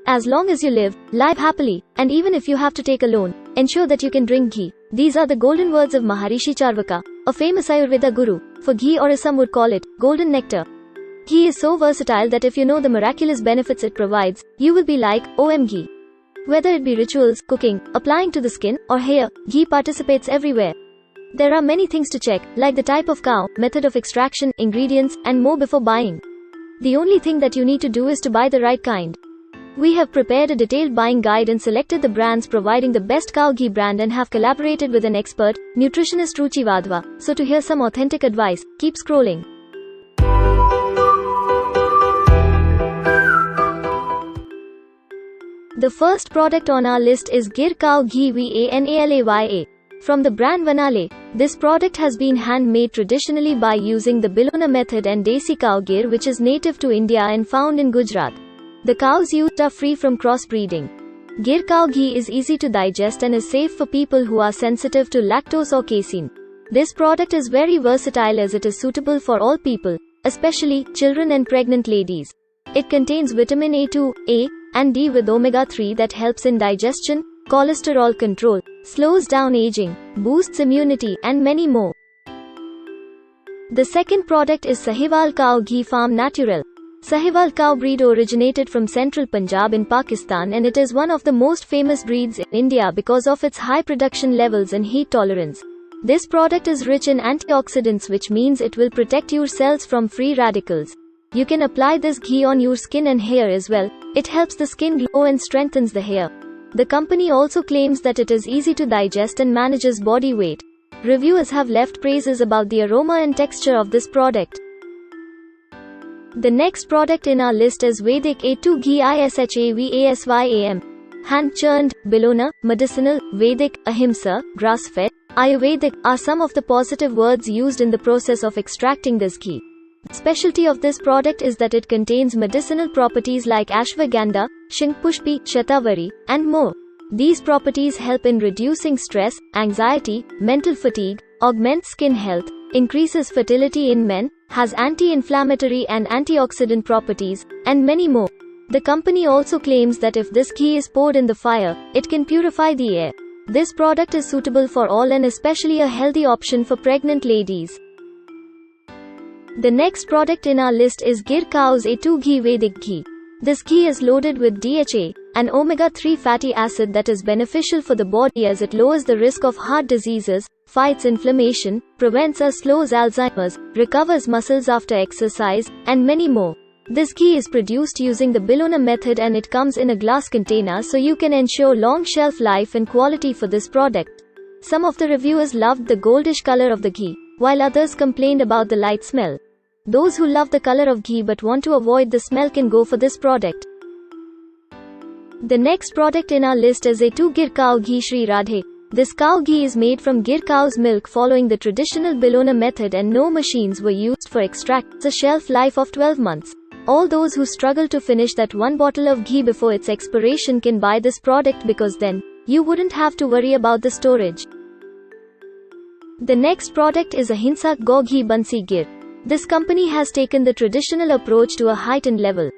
As long as you live happily, and even if you have to take a loan, ensure that you can drink ghee. These are the golden words of Maharishi Charvaka, a famous Ayurveda guru, for ghee, or as some would call it, golden nectar. Ghee is so versatile that if you know the miraculous benefits it provides, you will be like, OM ghee. Whether it be rituals, cooking, applying to the skin, or hair, ghee participates everywhere. There are many things to check, like the type of cow, method of extraction, ingredients, and more before buying. The only thing that you need to do is to buy the right kind. We have prepared a detailed buying guide and selected the brands providing the best cow ghee brand and have collaborated with an expert, nutritionist Ruchi Vadhva. So to hear some authentic advice, keep scrolling. The first product on our list is Gir Cow Ghee Vanalaya. From the brand Vanale, this product has been handmade traditionally by using the Bilona method and Desi cow ghee, which is native to India and found in Gujarat. The cows used are free from crossbreeding. Gir cow ghee is easy to digest and is safe for people who are sensitive to lactose or casein. This product is very versatile as it is suitable for all people, especially children and pregnant ladies. It contains vitamin A2, A, and D with omega-3 that helps in digestion, cholesterol control, slows down aging, boosts immunity, and many more. The second product is Sahiwal Cow Ghee Farm Natural. Sahiwal cow breed originated from central Punjab in Pakistan, and it is one of the most famous breeds in India because of its high production levels and heat tolerance. This product is rich in antioxidants, which means it will protect your cells from free radicals. You can apply this ghee on your skin and hair as well. It helps the skin glow and strengthens the hair. The company also claims that it is easy to digest and manages body weight. Reviewers have left praises about the aroma and texture of this product. The next product in our list is Vedic A2 Ghee Ishavasym. Hand-churned, Bilona, medicinal, Vedic, Ahimsa, grass-fed, Ayurvedic are some of the positive words used in the process of extracting this ghee. The specialty of this product is that it contains medicinal properties like ashwagandha, shingpushpi, shatavari, and more. These properties help in reducing stress, anxiety, mental fatigue, augment skin health, increases fertility in men, has anti-inflammatory and antioxidant properties, and many more. The company also claims that if this ghee is poured in the fire, it can purify the air. This product is suitable for all and especially a healthy option for pregnant ladies. The next product in our list is Gir Cow's A2 Ghee Vedic Ghee. This ghee is loaded with DHA, an omega-3 fatty acid that is beneficial for the body as it lowers the risk of heart diseases, fights inflammation, prevents or slows Alzheimer's, recovers muscles after exercise, and many more. This ghee is produced using the Bilona method and it comes in a glass container so you can ensure long shelf life and quality for this product. Some of the reviewers loved the goldish color of the ghee, while others complained about the light smell. Those who love the color of ghee but want to avoid the smell can go for this product. The next product in our list is A2 Gir Cow Ghee Shri Radhe. This cow ghee is made from Gir cow's milk following the traditional Bilona method and no machines were used for extract. It's a shelf life of 12 months. All those who struggle to finish that one bottle of ghee before its expiration can buy this product because then you wouldn't have to worry about the storage. The next product is Ahimsa Go Ghee Bansi Gir. This company has taken the traditional approach to a heightened level.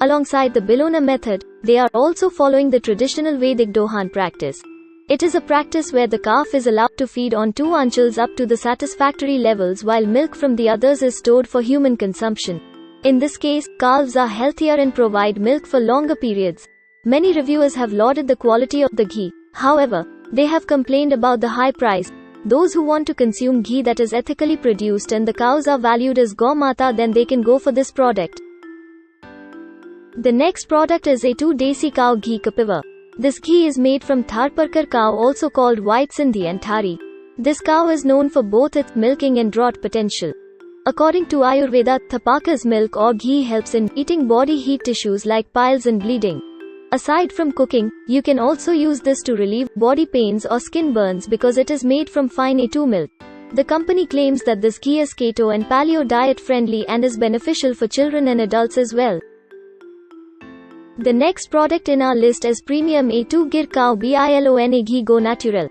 Alongside the Bilona method, they are also following the traditional Vedic Dohan practice. It is a practice where the calf is allowed to feed on 2 anchals up to the satisfactory levels while milk from the others is stored for human consumption. In this case, calves are healthier and provide milk for longer periods. Many reviewers have lauded the quality of the ghee. However, they have complained about the high price. Those who want to consume ghee that is ethically produced and the cows are valued as Gau Mata, then they can go for this product. The next product is A2 Desi Cow Ghee Kapiva. This ghee is made from Tharparkar cow, also called White Sindhi and Thari. This cow is known for both its milking and draught potential. According to Ayurveda, Thapakar's milk or ghee helps in treating body heat tissues like piles and bleeding. Aside from cooking, you can also use this to relieve body pains or skin burns because it is made from fine A2 milk. The company claims that this ghee is keto and paleo diet friendly and is beneficial for children and adults as well. The next product in our list is Premium A2 Gir Cow Bilona Ghee Go Natural.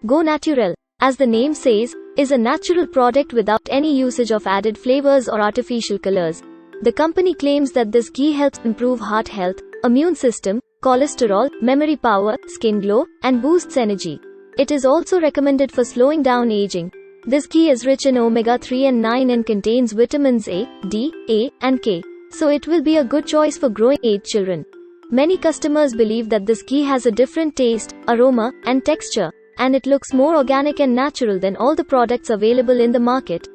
Go Natural, as the name says, is a natural product without any usage of added flavors or artificial colors. The company claims that this ghee helps improve heart health, immune system, cholesterol, memory power, skin glow, and boosts energy. It is also recommended for slowing down aging. This ghee is rich in omega-3 and 9 and contains vitamins A, D, A, and K. So it will be a good choice for growing age children. Many customers believe that this ghee has a different taste, aroma, and texture, and it looks more organic and natural than all the products available in the market.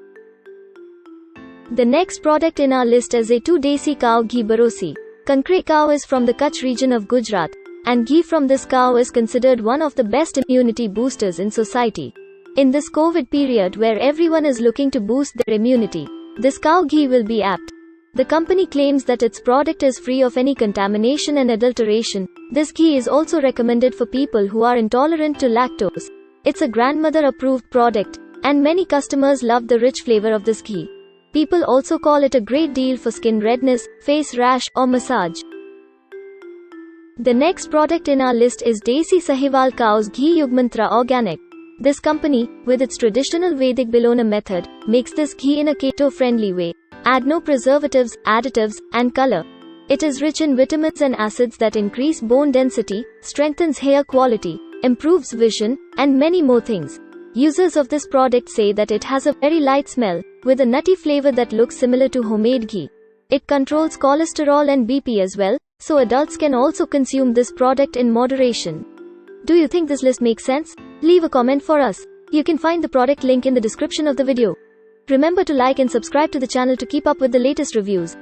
The next product in our list is A2 Desi Cow Ghee Barosi. Kankre cow is from the Kutch region of Gujarat, and ghee from this cow is considered one of the best immunity boosters in society. In this COVID period where everyone is looking to boost their immunity, this cow ghee will be apt. The company claims that its product is free of any contamination and adulteration. This ghee is also recommended for people who are intolerant to lactose. It's a grandmother-approved product, and many customers love the rich flavor of this ghee. People also call it a great deal for skin redness, face rash, or massage. The next product in our list is Desi Sahiwal Cow's Ghee Yugmantra Organic. This company, with its traditional Vedic Bilona method, makes this ghee in a keto-friendly way. Add no preservatives, additives, and color. It is rich in vitamins and acids that increase bone density, strengthens hair quality, improves vision, and many more things. Users of this product say that it has a very light smell, with a nutty flavor that looks similar to homemade ghee. It controls cholesterol and BP as well, so adults can also consume this product in moderation. Do you think this list makes sense? Leave a comment for us. You can find the product link in the description of the video. Remember to like and subscribe to the channel to keep up with the latest reviews.